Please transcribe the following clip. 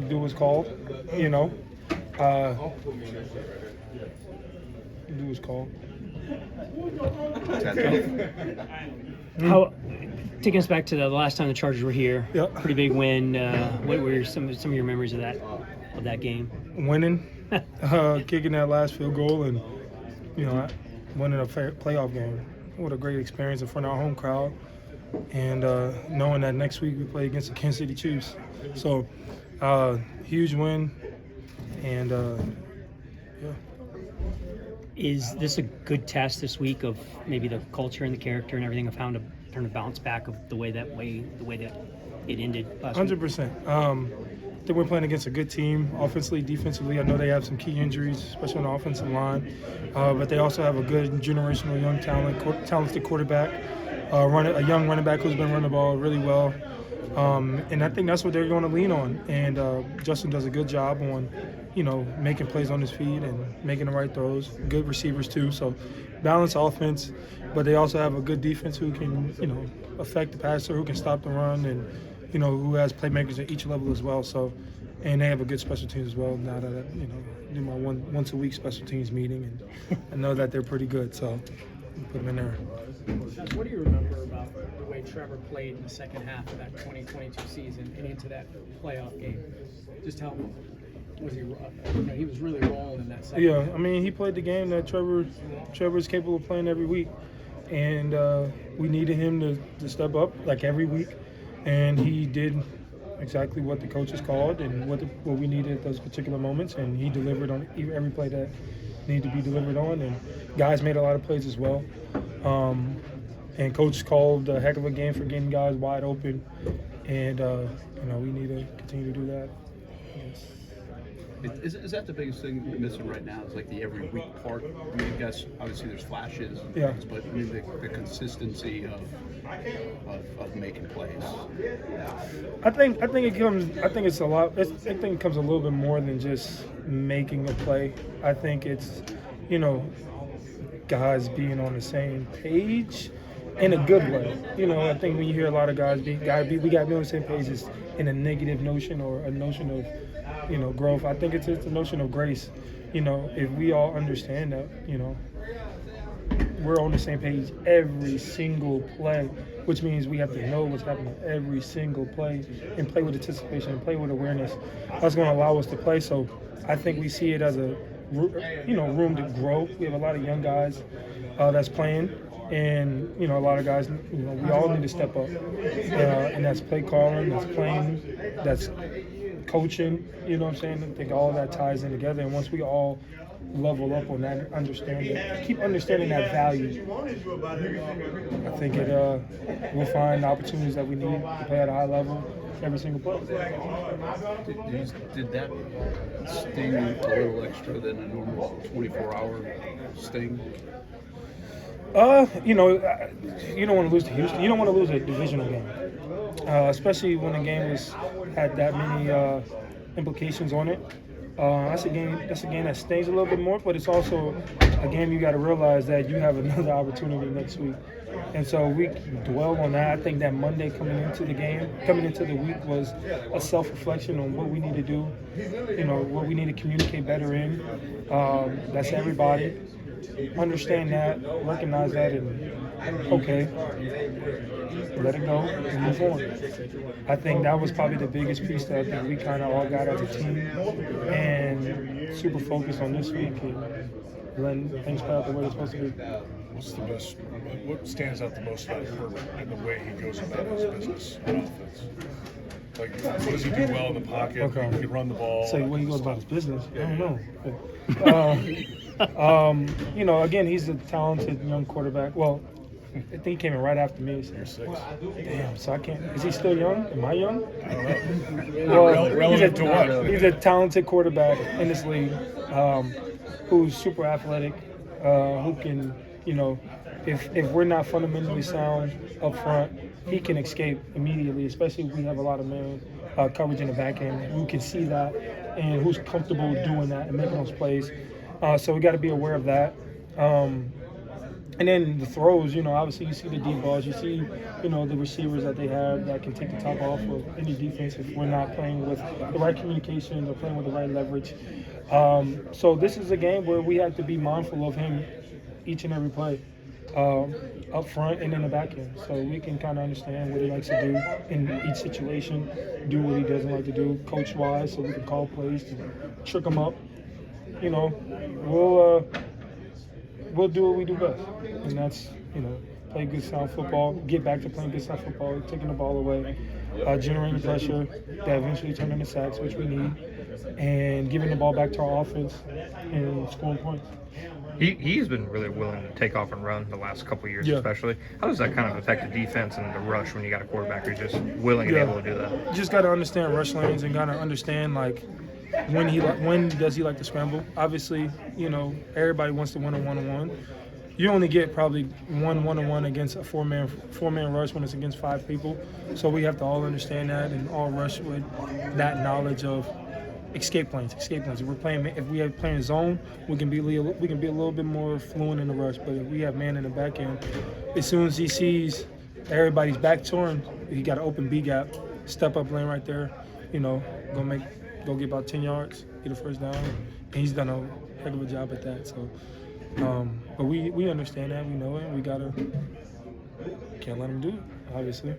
do what's called, you know. Do what's called. How, taking us back to the last time the Chargers were here, Yep. pretty big win. What were some of your memories of that game? Winning, kicking that last field goal, and winning a playoff game. What a great experience in front of our home crowd, and knowing that next week we play against the Kansas City Chiefs. So, huge win, and yeah. Is this a good test this week of maybe the culture and the character and everything of how to turn a bounce back of the way that it ended last week? 100%. I think we're playing against a good team, offensively, defensively. I know they have some key injuries, especially on the offensive line, but they also have a good generational young talented quarterback, a young running back who's been running the ball really well. And I think that's what they're going to lean on. And Justin does a good job on, making plays on his feet and making the right throws. Good receivers too. So balanced offense, but they also have a good defense who can, affect the passer, who can stop the run, and who has playmakers at each level as well. So, and they have a good special teams as well. Now that I do my once a week special teams meeting, and I know that they're pretty good. So put them in there. What do you remember about the way Trevor played in the second half of that 2022 season and into that playoff game? Just how was he? He was really rolling in that second. Yeah, half. I mean, he played the game that Trevor's capable of playing every week, and we needed him to step up like every week, and he did exactly what the coaches called and what we needed at those particular moments, and he delivered on every play that needed to be delivered on, and guys made a lot of plays as well. And coach called a heck of a game for getting guys wide open, and we need to continue to do that. Yes. Is that the biggest thing we're missing right now? Is like the every week part. I mean, I guess obviously there's flashes, and Yeah. things, but I mean the consistency of making plays. I think it's a lot. I think it comes a little bit more than just making a play. I think it's guys being on the same page in a good way. I think when you hear a lot of guys we got to be on the same page is in a negative notion or a notion of growth. I think it's a notion of grace. If we all understand that, we're on the same page every single play, which means we have to know what's happening every single play and play with anticipation and play with awareness. That's going to allow us to play. So I think we see it as a room to grow. We have a lot of young guys that's playing, and a lot of guys. We all need to step up, and that's play calling, that's playing, that's coaching. You know what I'm saying? I think all of that ties in together, and once we all level up on that keep understanding that value, I think we'll find opportunities that we need to play at a high level every single play. Did that sting a little extra than a normal 24-hour sting? You don't want to lose to Houston. You don't want to lose a divisional game, especially when the game had that many implications on it. That's a game that stings a little bit more, but it's also a game you got to realize that you have another opportunity next week. And so we dwell on that. I think that Monday coming into the week was a self-reflection on what we need to do, what we need to communicate better in. That's everybody. Understand that, recognize that, and let it go and move on. I think that was probably the biggest piece that I think we kind of all got as a team, and super focused on this week and letting things play out the way they're supposed to be. What stands out the most about Herbert and the way he goes about his business on offense? Like, what does he do well in the pocket? Okay. He can run the ball. Say what he goes about his business. I don't know. Again, he's a talented young quarterback. Well, I think he came in right after me. So. You're 6. Damn, so I can't. Is he still young? Am I young? I don't know. Relative to what? He's a talented quarterback in this league, who's super athletic, who can, if we're not fundamentally sound up front, he can escape immediately, especially if we have a lot of man coverage in the back end who can see that and who's comfortable doing that and making those plays. So we got to be aware of that. And then the throws, obviously you see the deep balls, you see, the receivers that they have that can take the top off of any defense if we're not playing with the right communication or playing with the right leverage. So this is a game where we have to be mindful of him each and every play, up front and in the back end. So we can kind of understand what he likes to do in each situation, do what he doesn't like to do coach-wise, so we can call plays to trick him up. We'll do what we do best, and that's play good sound football, get back to playing good sound football, taking the ball away, generating pressure that eventually turn into sacks, which we need, and giving the ball back to our offense and scoring points. He's been really willing to take off and run the last couple of years, Yeah. especially. How does that kind of affect the defense and the rush when you got a quarterback who's just willing and able to do that? You just got to understand rush lanes and got to understand when does he like to scramble. Obviously, everybody wants to win a one-on-one. You only get probably one-on-one against a four-man rush when it's against 5 people. So we have to all understand that and all rush with that knowledge of escape lanes. If we are playing zone, we can be a little bit more fluent in the rush. But if we have man in the back end, as soon as he sees everybody's back to him, he got an open B gap, step up lane right there. Go get about 10 yards, get a first down, and he's done a heck of a job at that. So, but we understand that, we know it, and we can't let him do it, obviously.